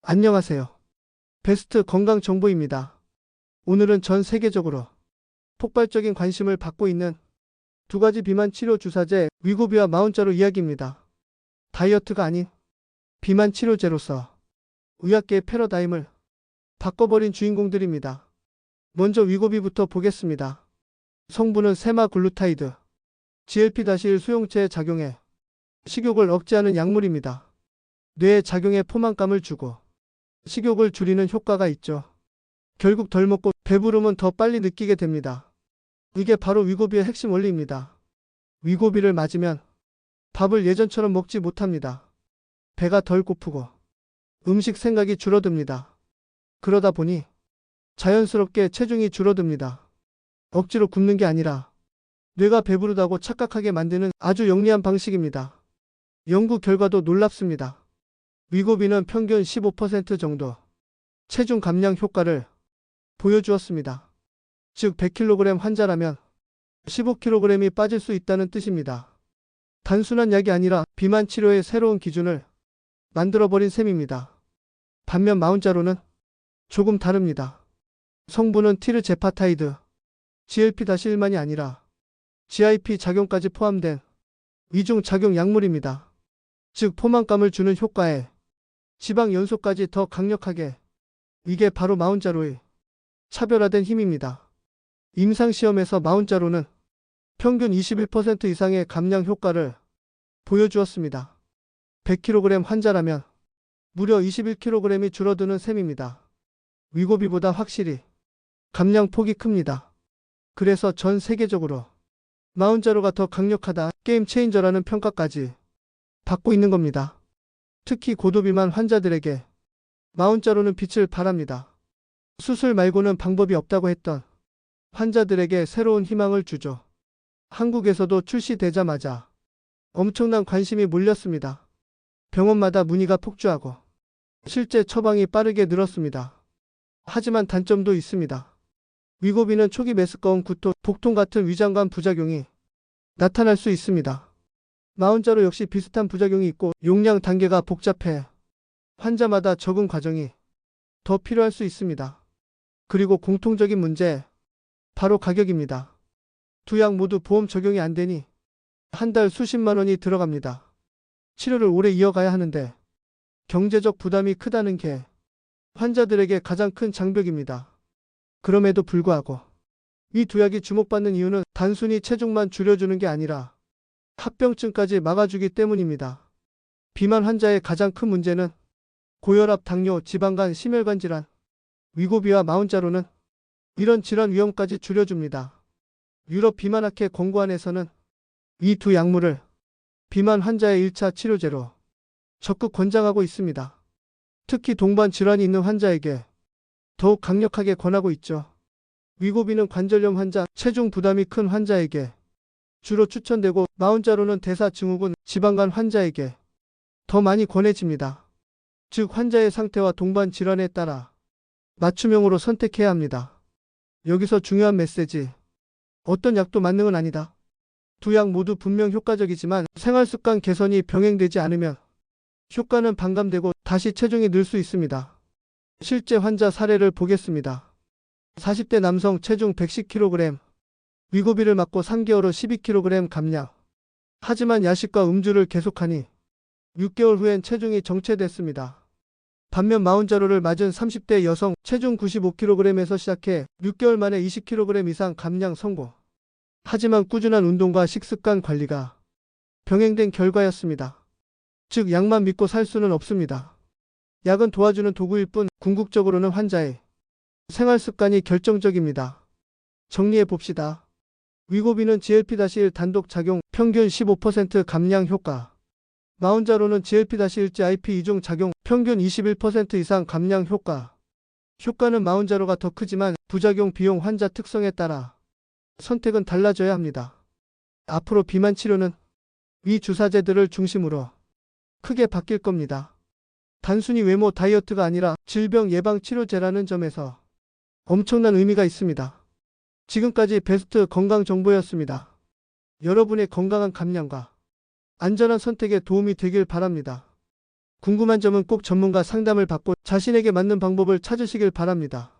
안녕하세요. 베스트 건강 정보입니다. 오늘은 전 세계적으로 폭발적인 관심을 받고 있는 두 가지 비만 치료 주사제 위고비와 마운자로 이야기입니다. 다이어트가 아닌 비만 치료제로서 의학계의 패러다임을 바꿔버린 주인공들입니다. 먼저 위고비부터 보겠습니다. 성분은 세마글루타이드, GLP-1 수용체에 작용해 식욕을 억제하는 약물입니다. 뇌에 작용해 포만감을 주고 식욕을 줄이는 효과가 있죠. 결국 덜 먹고 배부름은 더 빨리 느끼게 됩니다. 이게 바로 위고비의 핵심 원리입니다. 위고비를 맞으면 밥을 예전처럼 먹지 못합니다. 배가 덜 고프고 음식 생각이 줄어듭니다. 그러다 보니 자연스럽게 체중이 줄어듭니다. 억지로 굶는 게 아니라 뇌가 배부르다고 착각하게 만드는 아주 영리한 방식입니다. 연구 결과도 놀랍습니다. 위고비는 평균 15% 정도 체중 감량 효과를 보여주었습니다. 즉 100kg 환자라면 15kg이 빠질 수 있다는 뜻입니다. 단순한 약이 아니라 비만 치료의 새로운 기준을 만들어버린 셈입니다. 반면 마운자로는 조금 다릅니다. 성분은 티르제파타이드, GLP-1만이 아니라 GIP 작용까지 포함된 이중 작용 약물입니다. 즉 포만감을 주는 효과에 지방 연소까지 더 강력하게. 이게 바로 마운자로의 차별화된 힘입니다. 임상시험에서 마운자로는 평균 21% 이상의 감량 효과를 보여주었습니다. 100kg 환자라면 무려 21kg이 줄어드는 셈입니다. 위고비보다 확실히 감량 폭이 큽니다. 그래서 전 세계적으로 마운자로가 더 강력하다, 게임 체인저라는 평가까지 받고 있는 겁니다. 특히 고도비만 환자들에게 마운자로는 빛을 발합니다. 수술 말고는 방법이 없다고 했던 환자들에게 새로운 희망을 주죠. 한국에서도 출시되자마자 엄청난 관심이 몰렸습니다. 병원마다 문의가 폭주하고 실제 처방이 빠르게 늘었습니다. 하지만 단점도 있습니다. 위고비는 초기 메스꺼운 구토, 복통 같은 위장관 부작용이 나타날 수 있습니다. 마운자로 역시 비슷한 부작용이 있고 용량 단계가 복잡해 환자마다 적응 과정이 더 필요할 수 있습니다. 그리고 공통적인 문제, 바로 가격입니다. 두 약 모두 보험 적용이 안 되니 한 달 수십만 원이 들어갑니다. 치료를 오래 이어가야 하는데 경제적 부담이 크다는 게 환자들에게 가장 큰 장벽입니다. 그럼에도 불구하고 이 두 약이 주목받는 이유는 단순히 체중만 줄여주는 게 아니라 합병증까지 막아주기 때문입니다. 비만 환자의 가장 큰 문제는 고혈압, 당뇨, 지방간, 심혈관 질환. 위고비와 마운자로는 이런 질환 위험까지 줄여줍니다. 유럽 비만학회 권고안에서는 이 두 약물을 비만 환자의 1차 치료제로 적극 권장하고 있습니다. 특히 동반 질환이 있는 환자에게 더욱 강력하게 권하고 있죠. 위고비는 관절염 환자, 체중 부담이 큰 환자에게 주로 추천되고 마운자로는 대사증후군, 지방간 환자에게 더 많이 권해집니다. 즉 환자의 상태와 동반 질환에 따라 맞춤형으로 선택해야 합니다. 여기서 중요한 메시지, 어떤 약도 만능은 아니다. 두 약 모두 분명 효과적이지만 생활습관 개선이 병행되지 않으면 효과는 반감되고 다시 체중이 늘 수 있습니다. 실제 환자 사례를 보겠습니다. 40대 남성 체중 110kg, 위고비를 맞고 3개월 후 12kg 감량. 하지만 야식과 음주를 계속하니 6개월 후엔 체중이 정체됐습니다. 반면 마운자로를 맞은 30대 여성 체중 95kg에서 시작해 6개월 만에 20kg 이상 감량 성공. 하지만 꾸준한 운동과 식습관 관리가 병행된 결과였습니다. 즉 약만 믿고 살 수는 없습니다. 약은 도와주는 도구일 뿐 궁극적으로는 환자의 생활습관이 결정적입니다. 정리해 봅시다. 위고비는 GLP-1 단독 작용 평균 15% 감량 효과. 마운자로는 GLP-1 GIP 이중 작용 평균 21% 이상 감량 효과. 효과는 마운자로가 더 크지만 부작용 비용 환자 특성에 따라 선택은 달라져야 합니다. 앞으로 비만 치료는 이 주사제들을 중심으로 크게 바뀔 겁니다. 단순히 외모 다이어트가 아니라 질병 예방 치료제라는 점에서 엄청난 의미가 있습니다. 지금까지 베스트 건강 정보였습니다. 여러분의 건강한 감량과 안전한 선택에 도움이 되길 바랍니다. 궁금한 점은 꼭 전문가 상담을 받고 자신에게 맞는 방법을 찾으시길 바랍니다.